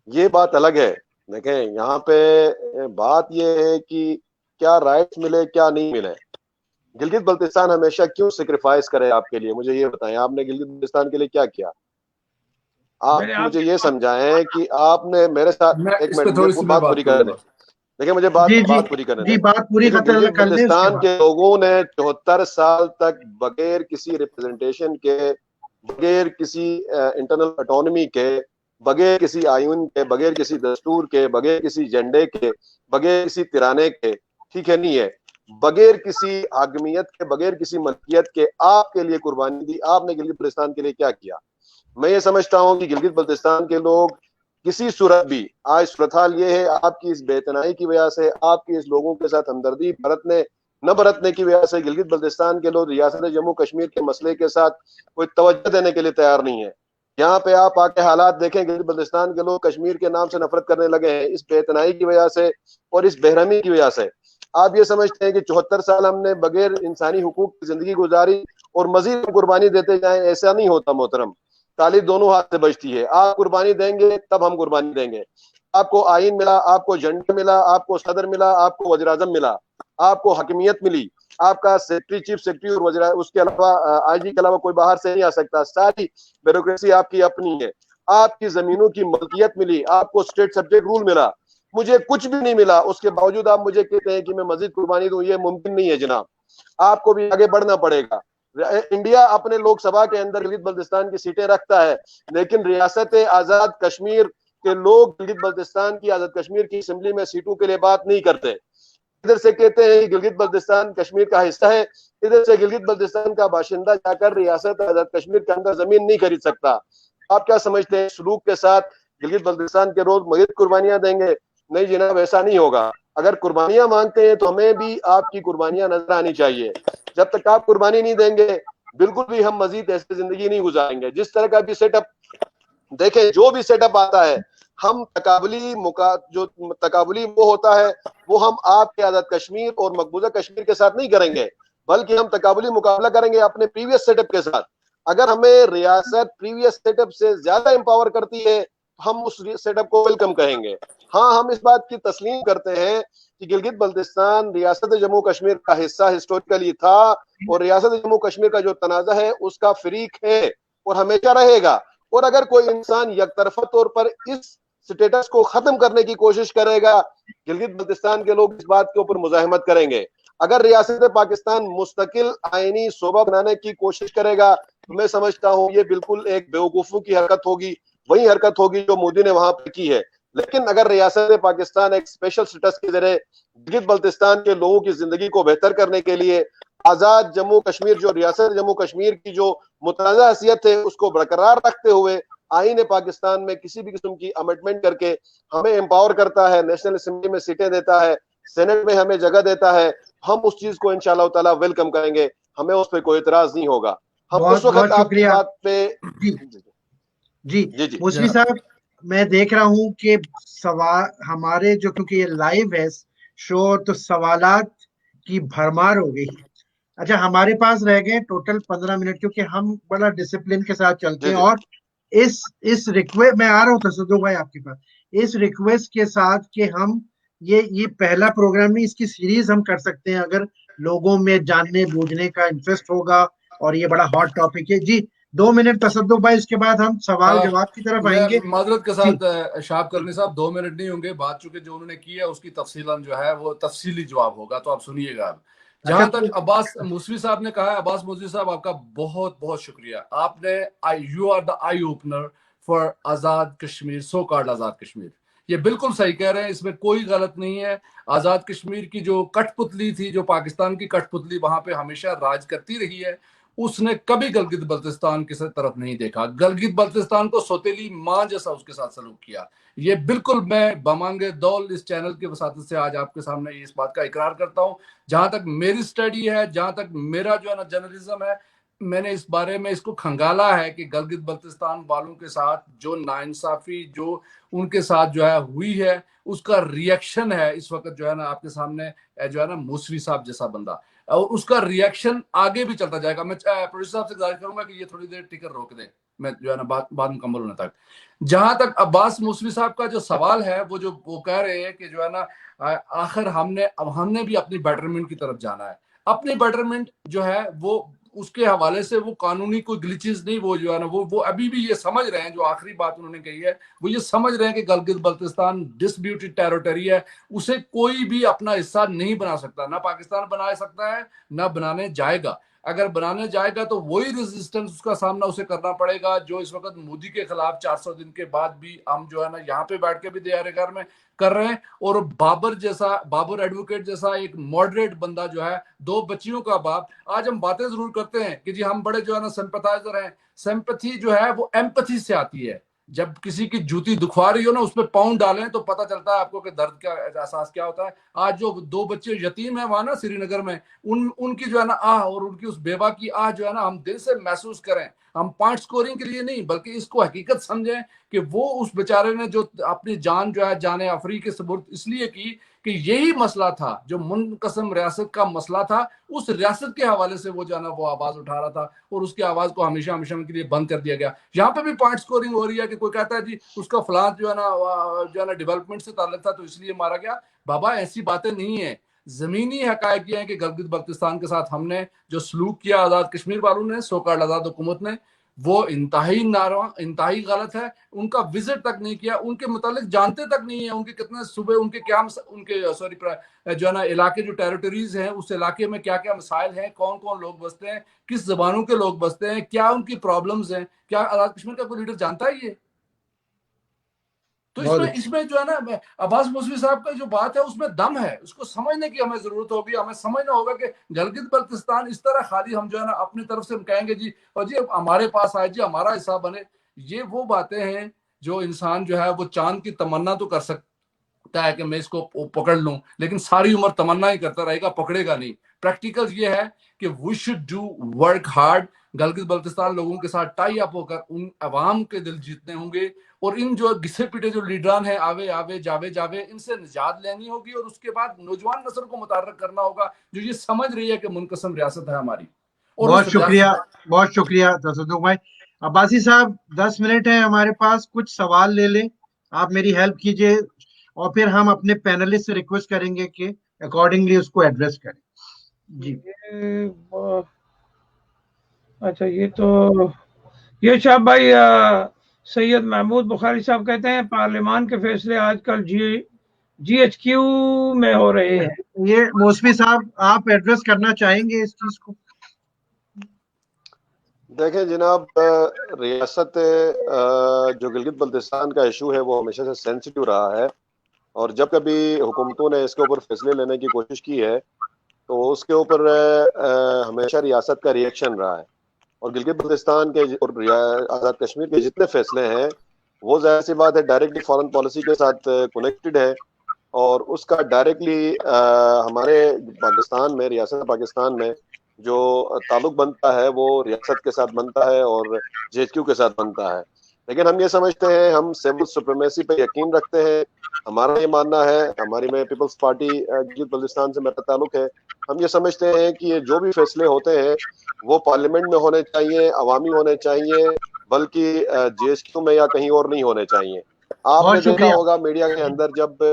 یہ بات الگ ہے. دیکھیں یہاں پہ بات یہ ہے کہ کیا رائٹس ملے کیا نہیں ملے. گلگت بلتستان ہمیشہ کیوں سیکریفائز کرے آپ کے لیے؟ مجھے یہ بتائیں, آپ نے گلگت بلتستان کے لیے کیا کیا؟ آپ مجھے یہ سمجھائیں کہ آپ نے میرے ساتھ, ایک منٹ بات پوری کرنے دیں. دیکھیں مجھے بات پوری کرنے دیں. گلگت بلتستان کے لوگوں نے 74 سال تک بغیر کسی ریپرزنٹیشن کے, بغیر کسی انٹرنل اٹانومی کے, بغیر کسی آئین کے, بغیر کسی دستور کے, بغیر کسی جھنڈے کے, بغیر کسی ترانے کے, ٹھیک ہے نہیں ہے, بغیر کسی حاکمیت کے, بغیر کسی ملکیت کے آپ کے لیے قربانی دی. آپ نے گلگت بلتستان کے لیے کیا کیا؟ میں یہ سمجھتا ہوں کہ گلگت بلتستان کے لوگ کسی صورت بھی, آج صورتحال یہ ہے آپ کی اس بے اتنائی کی وجہ سے, آپ کی اس لوگوں کے ساتھ ہمدردی نہ برتنے کی وجہ سے گلگت بلتستان کے لوگ ریاست جموں کشمیر کے مسئلے کے ساتھ کوئی توجہ دینے کے لیے تیار نہیں ہے. یہاں پہ آپ آ کے حالات دیکھیں, گلگت بلتستان کے لوگ کشمیر کے نام سے نفرت کرنے لگے ہیں اس بے اتنائی کی وجہ سے اور اس بحرمی کی وجہ سے. آپ یہ سمجھتے ہیں کہ 74 سال ہم نے بغیر انسانی حقوق کی زندگی گزاری اور مزید قربانی دیتے جائیں؟ ایسا نہیں ہوتا محترم. تالی دونوں ہاتھ سے بجتی ہے. آپ قربانی دیں گے تب ہم قربانی دیں گے. آپ کو آئین ملا, آپ کو جھنڈا ملا, آپ کو صدر ملا, آپ کو وزیر اعظم ملا, آپ کو حکمیت ملی, آپ کا سیکرٹری, چیف سیکرٹری اور وزیر, اس کے علاوہ آئی جی کے علاوہ کوئی باہر سے نہیں آ سکتا. ساری بیوروکریسی آپ کی اپنی ہے. آپ کی زمینوں کی ملکیت ملی, آپ کو اسٹیٹ سبجیکٹ رول ملا. مجھے کچھ بھی نہیں ملا, اس کے باوجود آپ مجھے کہتے ہیں کہ میں مزید قربانی دوں. یہ ممکن نہیں ہے جناب, آپ کو بھی آگے بڑھنا پڑے گا. انڈیا اپنے لوک سبھا کے اندر گلگت بلتستان کی سیٹیں رکھتا ہے, لیکن ریاست آزاد کشمیر کے لوگ گلگت بلتستان کی, آزاد کشمیر کی اسمبلی میں سیٹوں کے لیے بات نہیں کرتے. ادھر سے کہتے ہیں کہ گلگت بلتستان کشمیر کا حصہ ہے, ادھر سے گلگت بلتستان کا باشندہ جا کر ریاست آزاد کشمیر کے اندر زمین نہیں خرید سکتا. آپ کیا سمجھتے ہیں سلوک کے ساتھ گلگت بلتستان کے لوگ مزید قربانیاں دیں گے؟ نہیں جناب, ایسا نہیں ہوگا. اگر قربانیاں مانگتے ہیں تو ہمیں بھی آپ کی قربانیاں نظر آنی چاہیے. جب تک آپ قربانی نہیں دیں گے بالکل بھی ہم مزید ایسی زندگی نہیں گزاریں گے. جس طرح کا بھی سیٹ اپ دیکھیں, جو بھی سیٹ اپ آتا ہے, ہم جو تقابلی وہ ہوتا ہے وہ ہم آپ کے آزاد کشمیر اور مقبوضہ کشمیر کے ساتھ نہیں کریں گے, بلکہ ہم تقابلی مقابلہ کریں گے اپنے پریویس سیٹ اپ کے ساتھ. اگر ہمیں ریاست پریویس سیٹ اپ سے زیادہ امپاور کرتی ہے تو ہم اس سیٹ اپ کو ویلکم کہیں گے. ہاں, ہم اس بات کی تسلیم کرتے ہیں کہ گلگت بلتستان ریاست جموں کشمیر کا حصہ ہسٹوریکلی تھا, اور ریاست جموں کشمیر کا جو تنازع ہے اس کا فریق ہے اور ہمیشہ رہے گا. اور اگر کوئی انسان یک طرفہ طور پر اس سٹیٹس کو ختم کرنے کی کوشش کرے گا, گلگت بلتستان کے لوگ اس بات کے اوپر مزاحمت کریں گے. اگر ریاست پاکستان مستقل آئینی صوبہ بنانے کی کوشش کرے گا تو میں سمجھتا ہوں یہ بالکل ایک بیوقوفوں کی حرکت ہوگی, وہی حرکت ہوگی جو مودی نے وہاں پہ کی ہے. لیکن اگر ریاست پاکستان ایک اسپیشل سٹیٹس کے ذریعے گلگت بلتستان کے لوگوں کی زندگی کو بہتر کرنے کے لیے آزاد جموں کشمیر, جو ریاست جموں کشمیر کی جو متنازع حیثیت ہے اس کو برقرار رکھتے ہوئے آئین پاکستان میں کسی بھی قسم کی امنڈمنٹ کر کے ہمیں امپاور کرتا ہے, نیشنل اسمبلی میں سیٹیں دیتا ہے, سینٹ میں ہمیں جگہ دیتا ہے, ہم اس چیز کو انشاءاللہ تعالی ویلکم کریں گے. ہمیں اس پہ کوئی اعتراض نہیں ہوگا. ہم اس وقت آپ کی بات پہ جی موسوی صاحب, میں دیکھ رہا ہوں کہ سوال ہمارے جو, کیونکہ یہ لائیو ہے شو, تو سوالات کی بھرمار ہو گئی. اچھا, ہمارے پاس رہ گئے ٹوٹل 15 منٹ, کیونکہ ہم بڑا ڈسپلن کے ساتھ چلتے ہیں. اور اس ریکویسٹ, میں آ رہا ہوں تصدق بھائی آپ کے پاس, اس ریکویسٹ کے ساتھ کہ ہم یہ پہلا پروگرام نہیں, اس کی سیریز ہم کر سکتے ہیں اگر لوگوں میں جاننے بوجھنے کا انٹرسٹ ہوگا, اور یہ بڑا ہاٹ ٹاپک ہے. جی 2 منٹ تصدق بھائی, اس کے بعد ہم سوال جواب کی طرف آئیں میں گے. معذرت کے ساتھ شہاب کرنی صاحب 2 منٹ نہیں ہوں گے, بات چونکہ جو انہوں نے کی ہے اس کی تفصیلاً جو ہے وہ تفصیلی جواب ہوگا, تو آپ سنیے گا. جہاں تک عباس موسوی صاحب نے کہا ہے, عباس موسوی صاحب آپ کا بہت بہت شکریہ. آپ نے you are the eye opener for Azad Kashmir, so called Azad Kashmir. یہ بالکل صحیح کہہ رہے ہیں, اس میں کوئی غلط نہیں ہے. آزاد کشمیر کی جو کٹ پتلی تھی, جو پاکستان کی کٹ پتلی وہاں پہ ہمیشہ راج کرتی رہی ہے, اس نے کبھی گلگت بلتستان کی طرف نہیں دیکھا. گلگت بلتستان کو سوتیلی ماں جیسا اس کے ساتھ سلوک کیا. یہ بالکل میں بمانگے دول اس چینل کی وساطت سے آج آپ کے سامنے اس بات کا اقرار کرتا ہوں. جہاں تک میری سٹڈی ہے, جہاں تک میرا جو ہے نا جرنلزم ہے, میں نے اس بارے میں اس کو کھنگالا ہے کہ گلگت بلتستان والوں کے ساتھ جو ناانصافی جو ان کے ساتھ جو ہے ہوئی ہے, اس کا ریئیکشن ہے اس وقت جو ہے نا آپ کے سامنے جو ہے نا موسوی صاحب جیسا بندہ, اور اس کا ریئیکشن آگے بھی چلتا جائے گا. میں پروڈیوسر صاحب سے گزارش کروں گا کہ یہ تھوڑی دیر ٹکر روک دیں, میں جو ہے نا بات مکمل ہونے تک. جہاں تک عباس موسوی صاحب کا جو سوال ہے, وہ کہہ رہے ہیں کہ جو ہے نا آخر ہم نے بھی اپنی بیٹرمنٹ کی طرف جانا ہے. اپنی بیٹرمنٹ جو ہے وہ اس کے حوالے سے وہ قانونی کوئی گلیچز نہیں, وہ جو ہے نا وہ ابھی بھی یہ سمجھ رہے ہیں, جو آخری بات انہوں نے کہی ہے وہ یہ سمجھ رہے ہیں کہ گلگت بلتستان ڈسپیوٹڈ ٹیریٹری ہے, اسے کوئی بھی اپنا حصہ نہیں بنا سکتا, نہ پاکستان بنا سکتا ہے نہ بنانے جائے گا. اگر بنانے جائے گا تو وہی ریزسٹنس اس کا سامنا اسے کرنا پڑے گا جو اس وقت مودی کے خلاف 400 دن کے بعد بھی ہم جو ہے نا یہاں پہ بیٹھ کے بھی دیارے گھر میں کر رہے ہیں. اور بابر ایڈوکیٹ جیسا ایک ماڈریٹ بندہ جو ہے, 2 بچیوں کا باپ, آج ہم باتیں ضرور کرتے ہیں کہ جی ہم بڑے جو ہے نا سمپتھائزر ہیں. سمپتھی جو ہے وہ ایمپتھی سے آتی ہے. جب کسی کی جوتی دکھوا رہی ہو نا, اس پہ پاؤں ڈالیں تو پتہ چلتا ہے آپ کو کہ درد کا احساس کیا ہوتا ہے. آج جو 2 بچے یتیم ہیں وہاں نا سری نگر میں, ان کی جو ہے نا اور ان کی اس بیوہ کی جو ہے نا ہم دل سے محسوس کریں. ہم پوائنٹ سکورنگ کے لیے نہیں بلکہ اس کو حقیقت سمجھیں کہ وہ اس بیچارے نے جو اپنی جان جو ہے جان افری کے سپرد اس لیے کی کہ یہی مسئلہ تھا جو منقسم ریاست کا مسئلہ تھا، اس ریاست کے حوالے سے وہ جو ہے نا وہ آواز اٹھا رہا تھا اور اس کی آواز کو ہمیشہ ہمیشہ کے لیے بند کر دیا گیا. یہاں پہ بھی پوائنٹ سکورنگ ہو رہی ہے کہ کوئی کہتا ہے جی اس کا فلاں جو ہے نا ڈیولپمنٹ سے تعلق تھا تو اس لیے مارا گیا. بابا ایسی باتیں نہیں ہیں. زمینی حقائق یہ ہیں کہ گلگت بلتستان کے ساتھ ہم نے جو سلوک کیا آزاد کشمیر والوں نے، سوکارڈ آزاد حکومت نے، وہ انتہائی ناروا، انتہائی غلط ہے. ان کا وزٹ تک نہیں کیا، ان کے متعلق جانتے تک نہیں ہیں ان کے کتنے صوبے، ان کے کیا ان کے جو ہے نا علاقے جو ٹیریٹریز ہیں اس علاقے میں کیا کیا مسائل ہیں، کون کون لوگ بستے ہیں، کس زبانوں کے لوگ بستے ہیں، کیا ان کی پرابلمز ہیں. کیا آزاد کشمیر کا کوئی لیڈر جانتا ہے یہ؟ تو اس میں جو ہے نا عباس موسوی صاحب کا جو بات ہے اس میں دم ہے، اس کو سمجھنے کی ہمیں ضرورت ہوگی. ہمیں سمجھنا ہوگا کہ گلگت بلتستان اس طرح خالی ہم جو ہے نا اپنی طرف سے ہم کہیں گے جی اور جی ہمارے پاس آئے، جی ہمارا حصہ بنے. یہ وہ باتیں ہیں جو انسان جو ہے وہ چاند کی تمنا تو کر سکتا ہے کہ میں اس کو پکڑ لوں، لیکن ساری عمر تمنا ہی کرتا رہے گا، پکڑے گا نہیں. پریکٹیکل یہ ہے کہ we should do work hard. Gilgit Baltistan لوگوں کے ساتھ ٹائی اپ ہو کر ان عوام کے دل جیتنے ہوں گے اور ان جو گھسے پیٹے جو لیڈران ہیں آوے آوے جاوے ان سے نجات لینی ہوگی اور اس کے بعد نوجوان نسل کو متحرک کرنا ہوگا جو یہ سمجھ رہی ہے کہ منقسم ریاست ہے ہماری. بہت شکریہ تصدق بھائی. عباسی صاحب 10 منٹ ہے ہمارے پاس، کچھ سوال لے لیں، آپ میری ہیلپ کیجئے اور پھر ہم اپنے پینلسٹ سے ریکویسٹ کریں گے کہ اکارڈنگلی اس کو ایڈریس کریں. جی اچھا، یہ شاہ بھائی سید محمود بخاری صاحب کہتے ہیں پارلیمان کے فیصلے آج کل جی ایچ کیو میں ہو رہے ہیں. یہ موسوی صاحب آپ ایڈریس کرنا چاہیں گے اس چیز کو؟ دیکھیں جناب، ریاست جو گلگت بلتستان کا ایشو ہے وہ ہمیشہ سے سینسیٹیو رہا ہے اور جب کبھی حکومتوں نے اس کے اوپر فیصلے لینے کی کوشش کی ہے تو اس کے اوپر ہمیشہ ریاست کا ری ایکشن رہا ہے. اور گلگت بلتستان کے اور آزاد کشمیر کے جتنے فیصلے ہیں وہ ظاہر سی بات ہے ڈائریکٹلی فارن پالیسی کے ساتھ کنیکٹڈ ہے اور اس کا ڈائریکٹلی ہمارے پاکستان میں، ریاست پاکستان میں جو تعلق بنتا ہے وہ ریاست کے ساتھ بنتا ہے اور جے ایچ کیو کے ساتھ بنتا ہے. لیکن ہم یہ سمجھتے ہیں، ہم سول سپریمیسی پہ یقین رکھتے ہیں. ہمارا یہ ماننا ہے، ہماری میں پیپلز پارٹی گلگت بلتستان سے میرا تعلق ہے، ہم یہ سمجھتے ہیں کہ یہ جو بھی فیصلے ہوتے ہیں وہ پارلیمنٹ میں ہونے چاہیے، عوامی ہونے چاہیے، بلکہ جے ایچ کیو میں یا کہیں اور نہیں ہونے چاہیے. آپ نے دیکھا ہوگا میڈیا کے اندر جب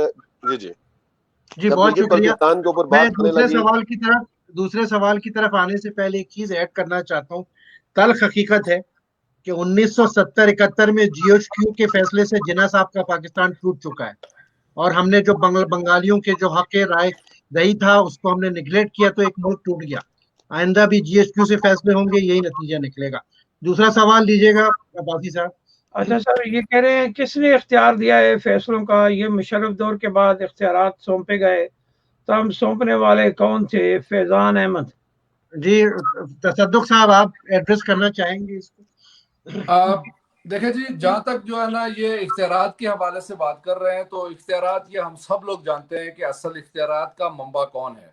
جی بہت شکریہ. بلتستان کے اوپر میں بات ہونے لگی. دوسرے سوال کی طرف آنے سے پہلے ایک چیز ایڈ کرنا چاہتا ہوں. تلخ حقیقت ہے کہ 1970-71 میں جی ایچ کیو کے فیصلے سے جناح صاحب کا پاکستان ٹوٹ چکا ہے اور ہم نے جو بنگالیوں کے جو حق رائے دہی تھا اس کو ہم نے نگلیکٹ کیا تو ایک ملک ٹوٹ گیا. آئندہ بھی جی ایچ کیو سے فیصلے ہوں گے، یہی نتیجہ نکلے گا. دوسرا سوال لیجیے گا عباسی صاحب. اچھا سر، یہ کہہ رہے ہیں کس نے اختیار دیا ہے فیصلوں کا؟ یہ مشرف دور کے بعد اختیارات سونپے گئے، تب سونپنے والے کون تھے؟ فیضان احمد. جی تصدق صاحب آپ ایڈریس کرنا چاہیں گے اس کو؟ دیکھیں جی، جہاں تک جو ہے نا یہ اختیارات کے حوالے سے بات کر رہے ہیں تو اختیارات یہ ہم سب لوگ جانتے ہیں کہ اصل اختیارات کا منبع کون ہے.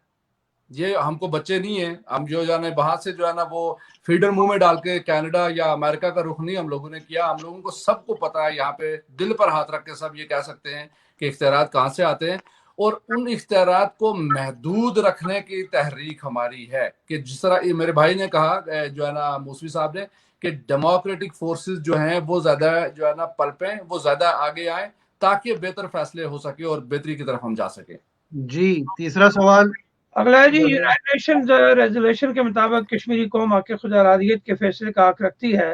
یہ ہم کو بچے نہیں ہیں، ہم جو ہے نا باہر سے جو ہے نا وہ فیڈر منہ میں ڈال کے کینیڈا یا امریکہ کا رخ نہیں ہم لوگوں نے کیا. ہم لوگوں کو سب کو پتا ہے، یہاں پہ دل پر ہاتھ رکھ کے سب یہ کہہ سکتے ہیں کہ اختیارات کہاں سے آتے ہیں اور ان اختیارات کو محدود رکھنے کی تحریک ہماری ہے. کہ جس طرح میرے بھائی نے کہا جو ہے نا موسوی صاحب نے کہ ڈیموکریٹک فورسز جو ہیں وہ زیادہ جو ہے نا پلپیں، وہ زیادہ آگے آئیں تاکہ بہتر فیصلے ہو سکے اور بہتری کی طرف ہم جا سکیں. جی تیسرا سوال اگلا ہے جی، یونائٹڈ نیشن ریزولوشن کے مطابق کشمیری قوم حق خود ارادیت کے فیصلے کا حق رکھتی ہے.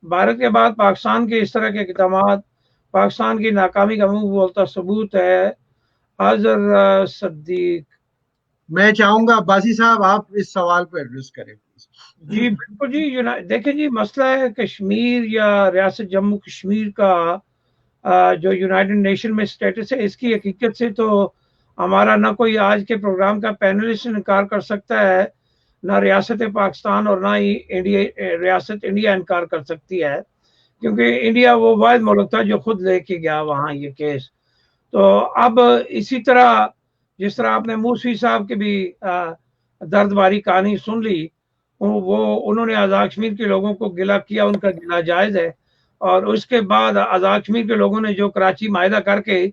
بھارت کے بعد پاکستان کے اس طرح کے اقدامات پاکستان کی ناکامی کا منہ بولتا ثبوت ہے. اظہر صدیق. میں چاہوں گا عباسی صاحب آپ اس سوال کو ایڈریس کریں. جی بالکل جی. دیکھیں جی، مسئلہ ہے کشمیر یا ریاست جموں کشمیر کا جو یونائٹڈ نیشن میں سٹیٹس ہے، اس کی حقیقت سے تو ہمارا نہ کوئی آج کے پروگرام کا پینلسٹ انکار کر سکتا ہے، نہ ریاست پاکستان اور نہ ہی ریاست انڈیا انکار کر سکتی ہے، کیونکہ انڈیا وہ واحد ملک تھا جو خود لے کے گیا وہاں یہ کیس. تو اب اسی طرح جس طرح آپ نے موسوی صاحب کی بھی درد باری کہانی سن لی، وہ انہوں نے آزاد کشمیر کے لوگوں کو گلا کیا، ان کا گلا جائز ہے. اور اس کے بعد آزاد کشمیر کے لوگوں نے جو کراچی معاہدہ کر کے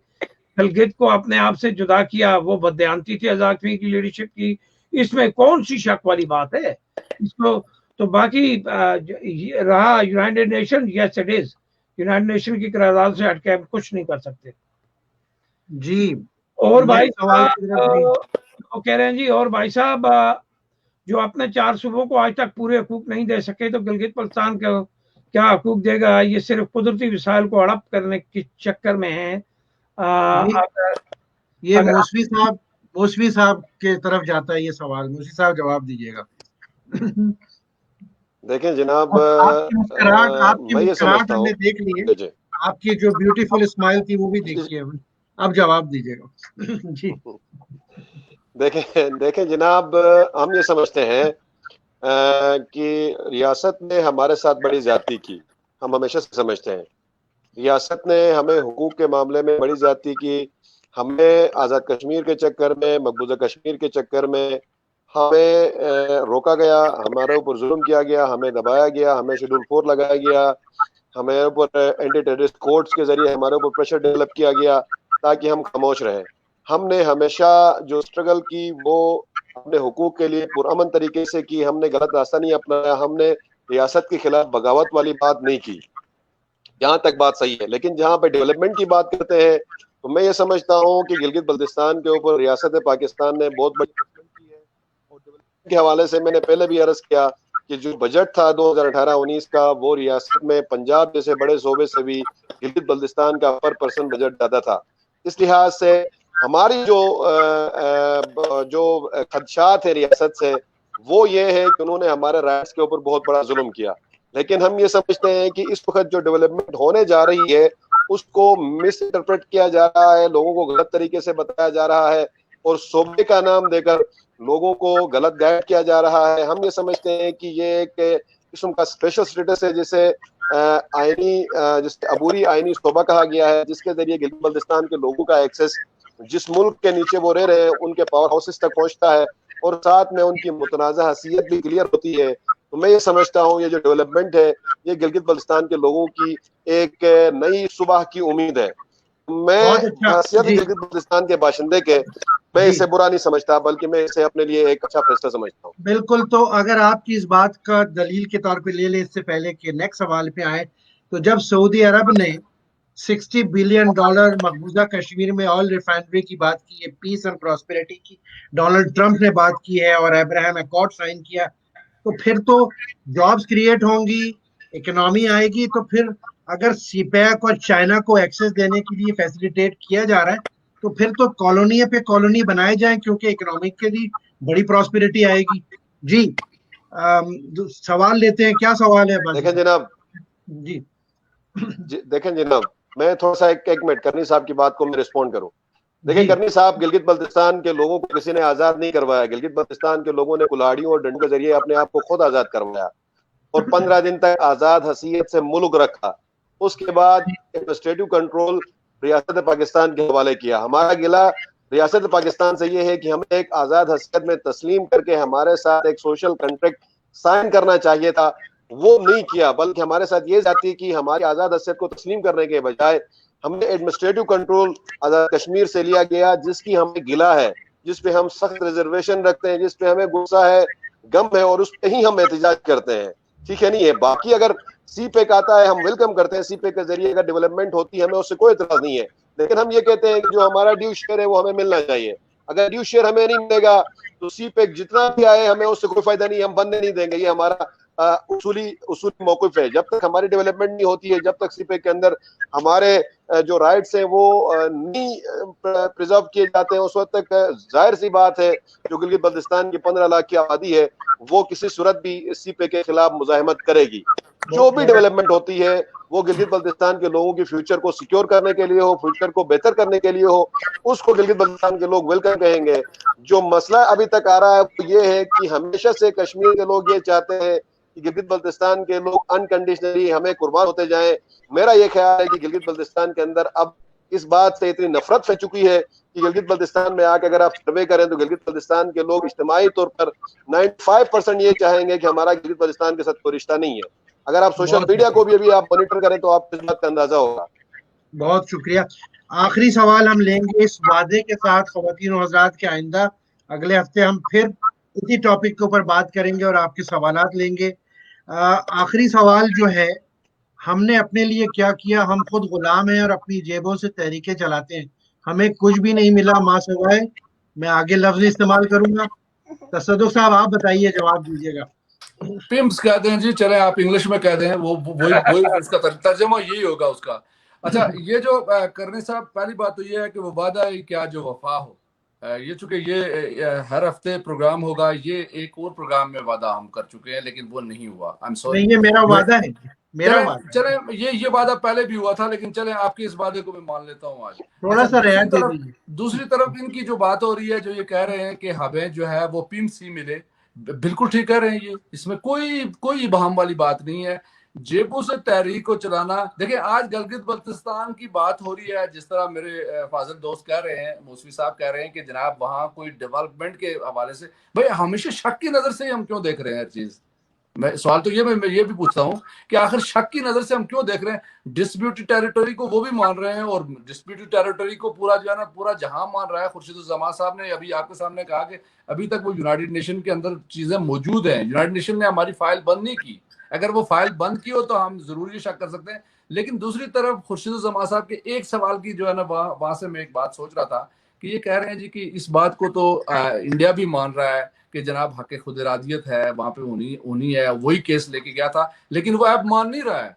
گلگت کو اپنے آپ سے جدا کیا، وہ بددیانتی تھی آزاد کشمیر کی لیڈرشپ کی. اس میں کون سی شک والی بات ہے اس کو؟ تو باقی رہا United nation, yes it is, United nation کی قرارداد سے ہٹ کے ہم کچھ نہیں کر سکتے. جی اور بھائی سوال کی طرف بھی وہ کہہ رہے ہیں جی، اور بھائی صاحب جو اپنے 4 صوبوں کو آج تک پورے حقوق نہیں دے سکے تو گلگت بلتستان کو کیا حقوق دے گا؟ یہ صرف قدرتی وسائل کو ہڑپ کرنے کے چکر میں ہیں. یہ موسوی صاحب کے طرف جاتا ہے یہ سوال. موسوی صاحب جواب دیجیے گا. دیکھیں جناب، آپ کی میں یہ مسکراہٹ سمجھتا ہم ہوں نے دیکھ لی ہے، آپ کی جو بیوٹیفل اسمائل تھی وہ بھی دیکھی ہے. آپ جواب دیجیے گا. جی دیکھیں جناب، ہم یہ سمجھتے ہیں کہ ریاست نے ہمارے ساتھ بڑی زیادتی کی. ہم ہمیشہ سے سمجھتے ہیں ریاست نے ہمیں حقوق کے معاملے میں بڑی زیادتی کی. ہمیں آزاد کشمیر کے چکر میں، مقبوضہ کشمیر کے چکر میں ہمیں روکا گیا، ہمارے اوپر ظلم کیا گیا، ہمیں دبایا گیا، ہمیں شیڈول 4 لگایا گیا، ہمارے اوپر اینٹی ٹیررسٹ کورٹس کے ذریعے ہمارے اوپر پریشر ڈیولپ کیا گیا تاکہ ہم خاموش رہیں. ہم نے ہمیشہ جو سٹرگل کی وہ اپنے حقوق کے لیے پرامن طریقے سے کی. ہم نے غلط راستہ نہیں اپنایا، ہم نے ریاست کے خلاف بغاوت والی بات نہیں کی. یہاں تک بات صحیح ہے. لیکن جہاں پہ ڈیولپمنٹ کی بات کرتے ہیں تو میں یہ سمجھتا ہوں کہ گلگت بلتستان کے اوپر ریاست پاکستان نے بہت بڑی کی ہے. اور ڈیولپمنٹ کے حوالے سے میں نے پہلے بھی عرض کیا کہ جو بجٹ تھا 2018-19 کا، وہ ریاست میں پنجاب جیسے بڑے صوبے سے بھی گلگت بلتستان کا پر پرسن بجٹ زیادہ تھا. اس لحاظ سے ہماری جو خدشات ہیں ریاست سے وہ یہ ہے کہ انہوں نے ہمارے رائٹس کے اوپر بہت بڑا ظلم کیا. لیکن ہم یہ سمجھتے ہیں کہ اس وقت جو ڈیولپمنٹ ہونے جا رہی ہے اس کو مس انٹرپریٹ کیا جا رہا ہے، لوگوں کو غلط طریقے سے بتایا جا رہا ہے اور صوبے کا نام دے کر لوگوں کو غلط گائیڈ کیا جا رہا ہے. ہم یہ سمجھتے ہیں کہ یہ ایک قسم کا اسپیشل اسٹیٹس ہے جسے عبوری آئینی صوبہ کہا گیا ہے، جس کے ذریعے گلگت بلتستان کے لوگوں کا ایکسس جس ملک کے نیچے وہ رہ رہے ہیں ان کے پاور ہاؤسز تک پہنچتا ہے اور ساتھ میں ان کی متنازع حیثیت بھی کلیئر ہوتی ہے. تو میں یہ سمجھتا ہوں یہ جو ڈیولپمنٹ ہے یہ گلگت بلتستان کے لوگوں کی ایک نئی صبح کی امید ہے. میں حیثیت گلگت بلتستان کے باشندے کے میں اسے برا نہیں سمجھتا، بلکہ میں اسے اپنے لیے ایک اچھا فیصلہ سمجھتا ہوں. بالکل. تو اگر آپ کی اس بات کا دلیل کے طور پہ لے لیں اس سے پہلے کہ نیکسٹ سوال پہ آئے، تو جب سعودی عرب نے $60 بلین مقبوضہ کشمیر میں آئل ریفائنری کی بات کی ہے، پیس اینڈ پراسپیرٹی کی ڈونلڈ ٹرمپ نے بات کی ہے اور ابراہیم ایکارڈ سائن کیا، تو پھر تو جابز کریٹ ہوں گی، اکنامی آئے گی. تو پھر اگر سی پیک اور چائنا کو ایکسس دینے کے لیے فیسیلیٹیٹ کیا جا رہا ہے تو پھر تو کالونی پہ کالونی بنائے جائیں، کیونکہ اکنامک کے لیے بڑی پراسپیرٹی آئے گی. جی سوال لیتے ہیں. کیا سوال ہے؟ دیکھیں جناب، جی دیکھیں جناب، میں تھوڑا سا ایک منٹ کرنی صاحب کی بات کو میں رسپونڈ کروں. دیکھیں کرنی صاحب، گلگت بلتستان کے لوگوں کو کسی نے آزاد نہیں کروایا. گلگت بلتستان کے لوگوں نے کلاڑیوں اور ڈنڈوں کے ذریعے اپنے آپ کو خود آزاد کروایا اور 15 دن تک آزاد حیثیت سے ملک رکھا. اس کے بعد ایڈمنسٹریٹو کنٹرول ریاست پاکستان کے حوالے کیا. ہمارا گلہ ریاست پاکستان سے یہ ہے کہ ہمیں ایک آزاد حیثیت میں تسلیم کر کے ہمارے ساتھ ایک سوشل کنٹریکٹ سائن کرنا چاہیے تھا، وہ نہیں کیا، بلکہ ہمارے ساتھ یہ جاتی کہ ہماری آزاد حیثیت کو تسلیم کرنے کے بجائے ہم نے ایڈمنسٹریٹو کنٹرول آزاد کشمیر سے لیا گیا، جس کی ہمیں گلہ ہے، جس پہ ہم سخت ریزرویشن رکھتے ہیں، جس پہ ہمیں غصہ ہے، غم ہے، اور اس پہ ہی ہم احتجاج کرتے ہیں. ٹھیک ہے نہیں ہے. باقی اگر سی پیک آتا ہے ہم ویلکم کرتے ہیں، سی پیک کے ذریعے اگر ڈیولپمنٹ ہوتی ہے ہمیں اس سے کوئی اعتراض نہیں ہے. لیکن ہم یہ کہتے ہیں کہ جو ہمارا ڈیو شیئر ہے وہ ہمیں ملنا چاہیے. اگر ڈیو شیئر ہمیں نہیں ملے گا تو سی پیک جتنا بھی آئے ہمیں اس سے کوئی فائدہ نہیں، ہم بننے نہیں دیں گے. یہ ہمارا اصولی موقف ہے. جب تک ہماری ڈیولپمنٹ نہیں ہوتی ہے، جب تک سی پیک کے اندر ہمارے جو رائٹس ہیں وہ نہیں پریزرو کیے جاتے ہیں، اس وقت تک ظاہر سی بات ہے جو گلگت بلتستان کی 15 لاکھ کی آبادی ہے وہ کسی صورت بھی سی پیک کے خلاف مزاحمت کرے گی. جو بھی ڈیولپمنٹ ہوتی ہے وہ گلگت بلتستان کے لوگوں کی فیوچر کو سیکیور کرنے کے لیے ہو، فیوچر کو بہتر کرنے کے لیے ہو، اس کو گلگت بلتستان کے لوگ ویلکم کہیں گے. جو مسئلہ ابھی تک آ رہا ہے وہ یہ ہے کہ ہمیشہ سے کشمیر کے لوگ یہ چاہتے ہیں کہ گلگت بلتستان کے لوگ انکنڈیشنلی ہمیں قربان ہوتے جائیں. میرا یہ خیال ہے کہ گلگت بلتستان کے اندر اب اس بات سے اتنی نفرت پھیل چکی ہے کہ گلگت بلتستان میں آ کے اگر آپ سروے کریں تو گلگت بلتستان کے لوگ اجتماعی طور پر 95% یہ چاہیں گے کہ ہمارا گلگت بلتستان کے ساتھ کوئی رشتہ نہیں ہے. اگر آپ سوشل میڈیا کو بھی ابھی آپ مانیٹر کریں تو آپ کو اس بات کا اندازہ ہوگا. بہت شکریہ. آخری سوال ہم لیں گے اس وعدے کے ساتھ خواتین و حضرات کے آئندہ اگلے ہفتے ہم پھر اسی ٹاپک کے اوپر بات کریں گے اور آپ کے سوالات لیں گے. آخری سوال جو ہے, ہم نے اپنے لیے کیا کیا؟ ہم خود غلام ہیں اور اپنی جیبوں سے تحریکیں چلاتے ہیں. ہمیں کچھ بھی نہیں ملا ماں سوائے, میں آگے لفظ استعمال کروں گا, تصدق صاحب آپ بتائیے, جواب دیجیے گا. پمپس کہتے ہیں جی, چلیں آپ انگلش میں کہہ دیں, وہی اس کا ترجمہ یہی ہوگا اس کا. اچھا, یہ جو کرنی صاحب, پہلی بات تو یہ ہے کہ وہ وعدہ ہی کیا جو وفا ہو. یہ چونکہ یہ ہر ہفتے پروگرام ہوگا, یہ ایک اور پروگرام میں وعدہ ہم کر چکے ہیں لیکن وہ نہیں ہوا. I'm sorry. نہیں, یہ میرا وعدہ ہے, میرا وعدہ ہے. چلیں یہ وعدہ پہلے بھی ہوا تھا, لیکن چلیں آپ کے اس وعدے کو میں مان لیتا ہوں آج. تھوڑا سا رعایت دے دیجیے. دوسری طرف ان کی جو بات ہو رہی ہے, جو یہ کہہ رہے ہیں کہ ہمیں جو ہے وہ پمپس ہی ملے, بالکل ٹھیک کہہ رہے ہیں. یہ اس میں کوئی ابہام والی بات نہیں ہے. جیبوں سے تحریک کو چلانا, دیکھیں آج گلگت بلتستان کی بات ہو رہی ہے, جس طرح میرے فاضل دوست کہہ رہے ہیں, موسوی صاحب کہہ رہے ہیں کہ جناب وہاں کوئی ڈیولپمنٹ کے حوالے سے, بھائی ہمیشہ شک کی نظر سے ہی ہم کیوں دیکھ رہے ہیں ہر چیز. سوال تو میں یہ بھی پوچھتا ہوں کہ آخر شک کی نظر سے ہم کیوں دیکھ رہے ہیں؟ ڈسپیوٹڈ ٹیریٹوری کو وہ بھی مان رہے ہیں, اور ڈسپیوٹڈ ٹیریٹوری کو پورا جو ہے نا پورا جہاں مان رہا ہے. خورشید الزمان صاحب نے ابھی آپ کے سامنے کہا کہ ابھی تک وہ یونائٹڈ نیشن کے اندر چیزیں موجود ہیں. یونائٹڈ نیشن نے ہماری فائل بند نہیں کی. اگر وہ فائل بند کی ہو تو ہم ضرور یہ شک کر سکتے ہیں. لیکن دوسری طرف خورشید الزمان صاحب کے ایک سوال کی جو ہے نا وہاں سے میں ایک بات سوچ رہا تھا کہ یہ کہہ رہے ہیں جی کہ اس بات کو تو انڈیا بھی مان رہا ہے کہ جناب حق خود ارادیت ہے, وہاں پہ انہی ہے, وہی کیس لے کے گیا تھا, لیکن وہ اب مان نہیں رہا ہے.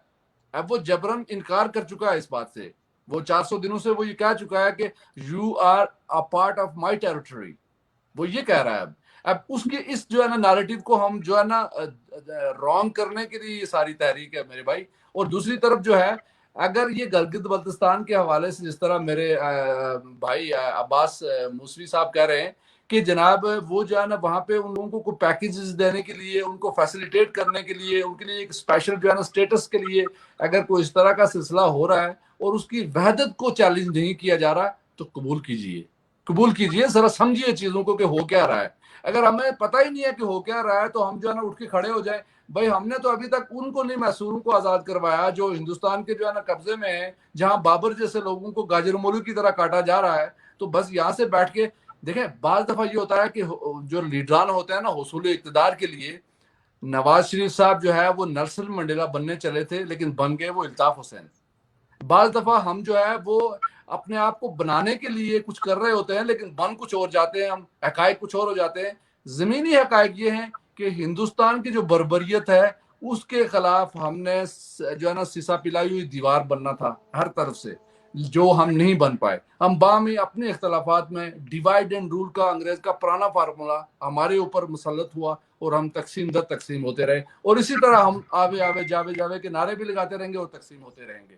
اب وہ جبرن انکار کر چکا ہے اس بات سے. وہ 400 دنوں سے وہ یہ کہہ چکا ہے کہ you are a part of my territory. وہ یہ کہہ رہا ہے. اب اس کے اس جو ہے نا نیریٹو کو ہم جو ہے نا رانگ کرنے کے لیے یہ ساری تحریک ہے میرے بھائی. اور دوسری طرف جو ہے, اگر یہ گلگت بلتستان کے حوالے سے جس طرح میرے بھائی عباس موسوی صاحب کہہ رہے ہیں کہ جناب وہ جو ہے نا وہاں پہ ان لوگوں کو پیکیجز دینے کے لیے, ان کو فیسیلیٹیٹ کرنے کے لیے, ان کے لیے ایک اسپیشل جو ہے نا سٹیٹس کے لیے اگر کوئی اس طرح کا سلسلہ ہو رہا ہے اور اس کی وحدت کو چیلنج نہیں کیا جا رہا, تو قبول کیجئے, ذرا سمجھیے چیزوں کو کہ ہو کیا رہا ہے. اگر ہمیں پتہ ہی نہیں ہے کہ ہو کیا رہا ہے تو ہم جو ہے نا اٹھ کے کھڑے ہو جائیں. بھائی ہم نے تو ابھی تک ان کو نہیں, محصوروں کو آزاد کروایا جو ہندوستان کے جو ہے نا قبضے میں ہیں, جہاں بابر جیسے لوگوں کو گاجر مولو کی طرح کاٹا جا رہا ہے. تو بس یہاں سے بیٹھ کے دیکھیں, بعض دفعہ یہ ہوتا ہے کہ جو لیڈران ہوتے ہیں نا حصول اقتدار کے لیے, نواز شریف صاحب جو ہے وہ نیلسن منڈیلا بننے چلے تھے لیکن بن گئے وہ الطاف حسین. بعض دفعہ ہم جو ہے وہ اپنے آپ کو بنانے کے لیے کچھ کر رہے ہوتے ہیں لیکن بن کچھ اور جاتے ہیں, ہم حقائق کچھ اور ہو جاتے ہیں. زمینی حقائق یہ ہیں کہ ہندوستان کی جو بربریت ہے اس کے خلاف ہم نے جو ہے نا سیسا پلائی ہوئی دیوار بننا تھا ہر طرف سے, جو ہم نہیں بن پائے. ہم باہمی اپنے اختلافات میں ڈیوائیڈ اینڈ رول کا انگریز کا پرانا فارمولا ہمارے اوپر مسلط ہوا اور ہم تقسیم در تقسیم ہوتے رہے, اور اسی طرح ہم آوے جاوے کے نعرے بھی لگاتے رہیں گے اور تقسیم ہوتے رہیں گے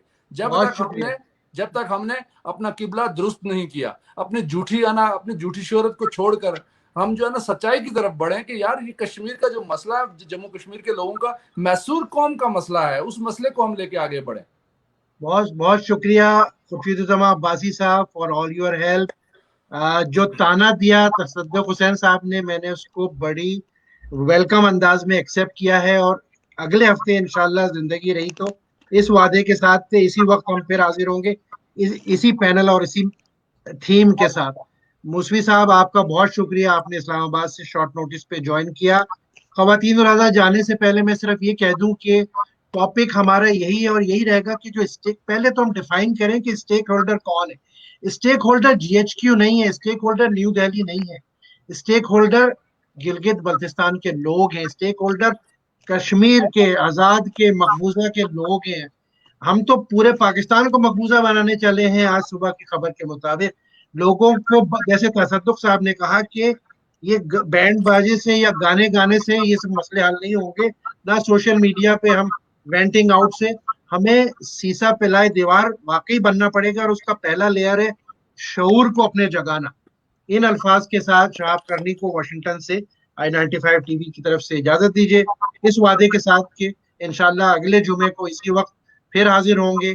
جب تک ہم نے اپنا قبلہ درست نہیں کیا, اپنی جھوٹی شہرت کو چھوڑ کر ہم جو ہے نا سچائی کی طرف بڑھیں کہ یار یہ کشمیر کا جو مسئلہ ہے, جموں کشمیر کے لوگوں کا, محصور قوم کا مسئلہ ہے, اس مسئلے کو ہم لے کے آگے بڑھیں. بہت بہت شکریہ خورشید الزمان عباسی صاحب فار آل یور ہیلپ. جو تانا دیا تصدق حسین صاحب نے, میں نے اس کو بڑی ویلکم انداز میں ایکسیپٹ کیا ہے, اور اگلے ہفتے انشاءاللہ زندگی رہی تو اس وعدے کے ساتھ اسی وقت ہم پھر حاضر ہوں گے اسی پینل اور اسی تھیم کے ساتھ. موسوی صاحب آپ کا بہت شکریہ, آپ نے اسلام آباد سے شارٹ نوٹس پہ جوائن کیا. خواتین اور حضرات, جانے سے پہلے میں صرف یہ کہہ دوں کہ ٹاپک ہمارا یہی ہے اور یہی رہے گا کہ جو پہلے تو ہم ڈیفائن کریں کہ اسٹیک ہولڈر کون ہے. Stakeholder G H Q نہیں ہے, اسٹیک ہولڈر نیو دہلی نہیں ہے, اسٹیک ہولڈر گلگت بلتستان کے لوگ ہیں, اسٹیک ہولڈر کشمیر کے آزاد کے مقبوضہ کے لوگ ہیں. ہم تو پورے پاکستان کو مقبوضہ بنانے چلے ہیں. آج صبح کی خبر کے مطابق لوگوں کو, جیسے تصدق صاحب نے کہا کہ یہ بینڈ بازی سے یا گانے سے یہ سب مسئلے حل نہیں ہوں گے, نہ سوشل میڈیا پہ ہم وینٹنگ آؤٹ سے. ہمیں سیسا پلائے دیوار واقعی بننا پڑے گا, اور اس کا پہلا لیئر ہے شعور کو اپنے جگانا. ان الفاظ کے ساتھ شہاب کرنی کو واشنگٹن سے i95 ٹی وی کی طرف سے اجازت دیجیے, اس وعدے کے ساتھ کہ انشاءاللہ اگلے جمعے کو اسی وقت پھر حاضر ہوں گے.